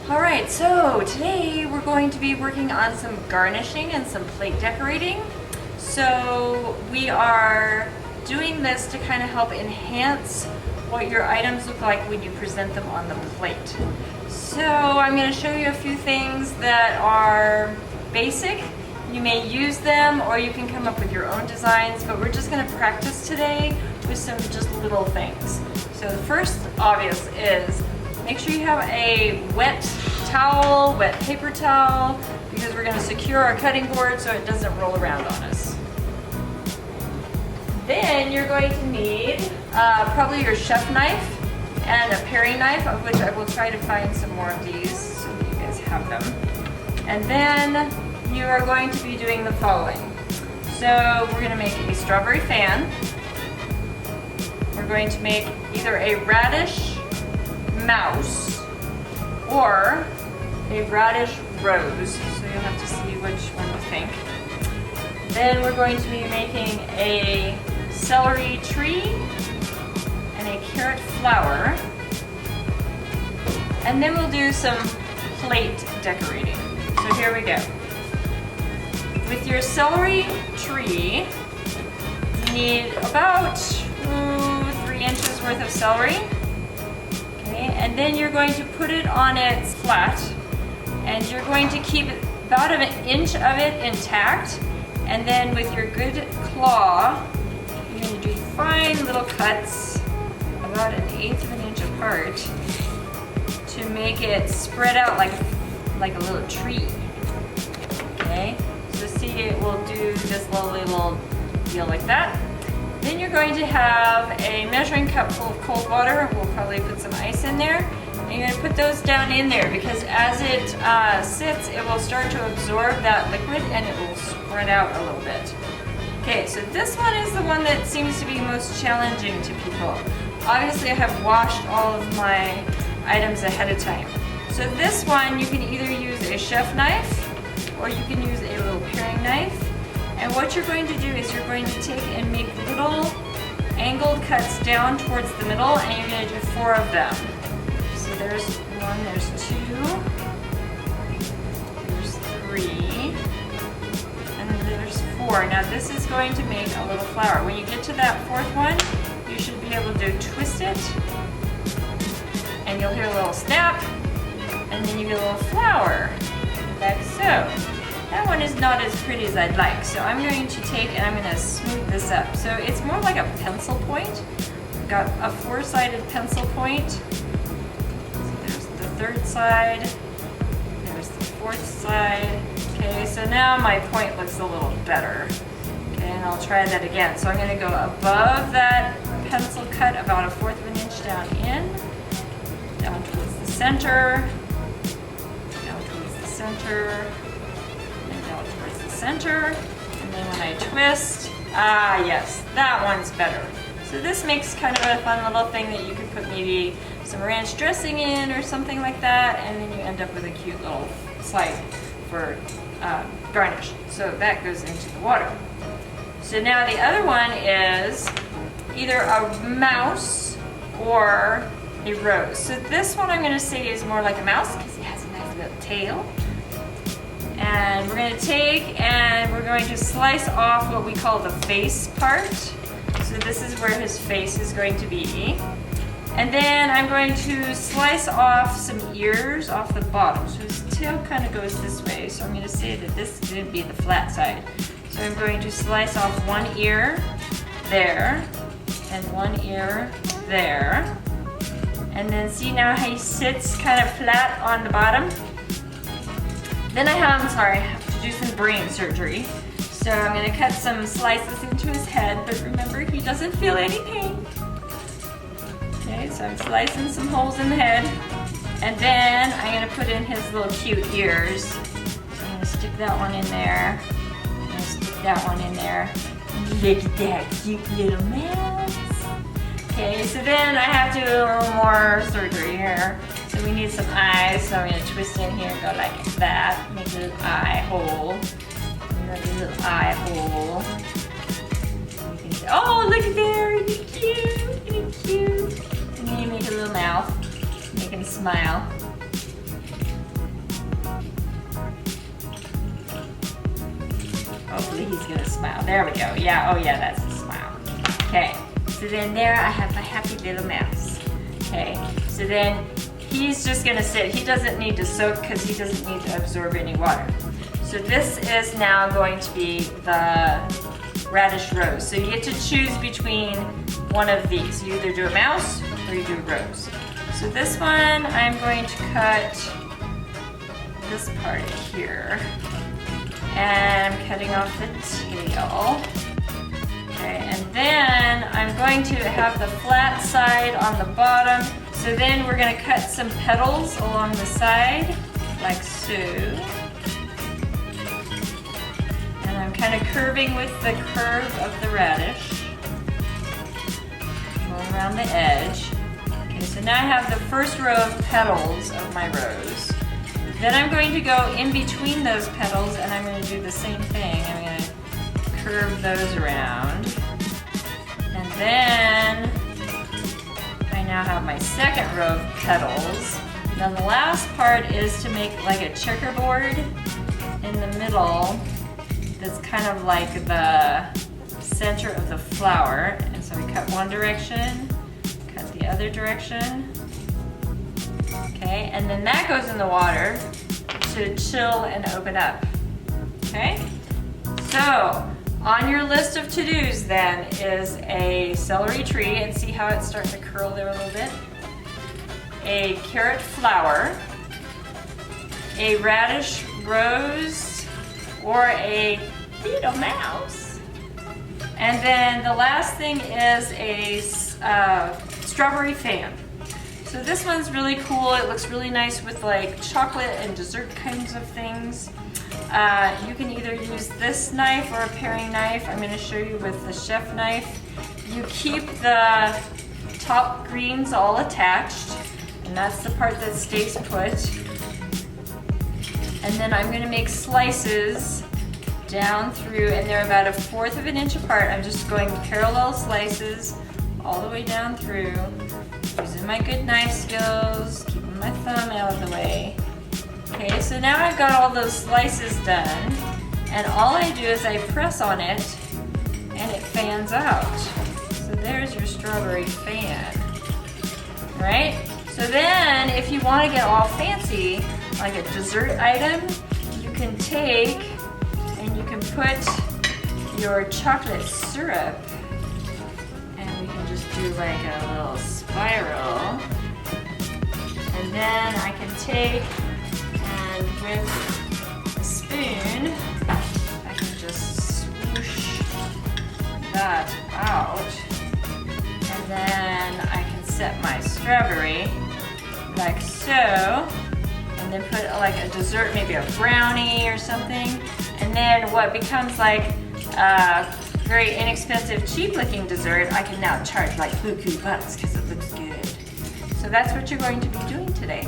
All right, so today we're going to be working on some garnishing and some plate decorating. So we are doing this to kind of help enhance what your items look like when you present them on the plate. So I'm going to show you a few things that are basic. You may use them or you can come up with your own designs, but we're just going to practice today with some just little things. So the first obvious is make sure you have a wet towel, wet paper towel, because we're going to secure our cutting board so it doesn't roll around on us. Then you're going to need probably your chef knife and a paring knife, of which I will try to find some more of these so that you guys have them. And then you are going to be doing the following. So we're going to make a strawberry fan. We're going to make either a radish mouse or a radish rose, so you'll have to see which one you think. Then we're going to be making a celery tree and a carrot flower, and then we'll do some plate decorating. So here we go. With your celery tree, you need about 3 inches worth of celery. And then you're going to put it on its flat, and you're going to keep about an inch of it intact, and then with your good claw you're going to do fine little cuts about 1/8 of an inch apart to make it spread out like a little tree. Okay, so see, it will do just a little deal like that. Then you're going to have a measuring cup full of cold water. We'll probably put some ice in there. And you're going to put those down in there because as it sits, it will start to absorb that liquid and it will spread out a little bit. Okay, so this one is the one that seems to be most challenging to people. Obviously, I have washed all of my items ahead of time. So this one, you can either use a chef knife or you can use a little paring knife. And what you're going to do is you're going to take and make little angled cuts down towards the middle, and you're going to do 4 of them. So there's 1, there's 2, there's 3, and then there's 4. Now this is going to make a little flower. When you get to that 4th one, you should be able to twist it, and you'll hear a little snap, and then you get a little flower, like so. That one is not as pretty as I'd like, so I'm going to take and I'm going to smooth this up. So it's more like a pencil point. I've got a 4-sided pencil point. So there's the 3rd side, there's the 4th side. Okay, so now my point looks a little better. Okay, and I'll try that again. So I'm going to go above that pencil cut about 1/4 of an inch down in, down towards the center, down towards the center, down towards the center, and then when I twist, yes, that one's better. So this makes kind of a fun little thing that you could put maybe some ranch dressing in or something like that, and then you end up with a cute little slide for garnish. So that goes into the water. So now the other one is either a mouse or a rose. So this one I'm going to say is more like a mouse because it has a nice little tail. And we're going to take and we're going to slice off what we call the face part. So this is where his face is going to be. And then I'm going to slice off some ears off the bottom. So his tail kind of goes this way. So I'm going to say that this is going to be the flat side. So I'm going to slice off 1 ear there and 1 ear there. And then see now how he sits kind of flat on the bottom? Then I have to do some brain surgery. So I'm going to cut some slices into his head, but remember, he doesn't feel any pain. Okay, so I'm slicing some holes in the head, and then I'm going to put in his little cute ears. So I'm going to stick that one in there. I'm going to stick that one in there. Look at that cute little mouse. Okay, so then I have to do a little more surgery here. So we need some eyes, so I'm going to twist in here and go like that. Make a little eye hole. Make a little eye hole. Oh, look at there! Isn't it cute? Isn't it cute? And then you make a little mouth. Make him smile. Hopefully he's gonna smile. There we go. Yeah, oh yeah, that's a smile. Okay, so then there I have my happy little mouse. Okay, so then he's just gonna sit. He doesn't need to soak because he doesn't need to absorb any water. So this is now going to be the radish rose. So you get to choose between one of these. You either do a mouse or you do a rose. So this one, I'm going to cut this part here. And I'm cutting off the tail. Okay, and then I'm going to have the flat side on the bottom. So then we're going to cut some petals along the side, like so. And I'm kind of curving with the curve of the radish. Going around the edge. Okay, so now I have the first row of petals of my rose. Then I'm going to go in between those petals and I'm going to do the same thing. I'm going to curve those around. And then I now have my second row of petals. Then the last part is to make like a checkerboard in the middle that's kind of like the center of the flower. And so we cut one direction, cut the other direction. Okay, and then that goes in the water to chill and open up. Okay, so on your list of to-dos then is a celery tree, and see how it's starting to curl there a little bit, a carrot flower, a radish rose, or a little mouse, and then the last thing is a strawberry fan. So this one's really cool. It looks really nice with like chocolate and dessert kinds of things. You can either use this knife or a paring knife. I'm going to show you with the chef knife. You keep the top greens all attached, and that's the part that stays put. And then I'm going to make slices down through, and they're about 1/4 of an inch apart. I'm just going parallel slices all the way down through. Using my good knife skills, keeping my thumb out of the way. Okay, so now I've got all those slices done, and all I do is I press on it, and it fans out. So there's your strawberry fan, right? So then, if you want to get all fancy, like a dessert item, you can take and you can put your chocolate syrup, and we can just do like a little spiral, and then I can take and with a spoon I can just swoosh that out, and then I can set my strawberry like so, and then put like a dessert, maybe a brownie or something, and then what becomes like very inexpensive, cheap-looking dessert, I can now charge like buku bucks because it looks good. So that's what you're going to be doing today.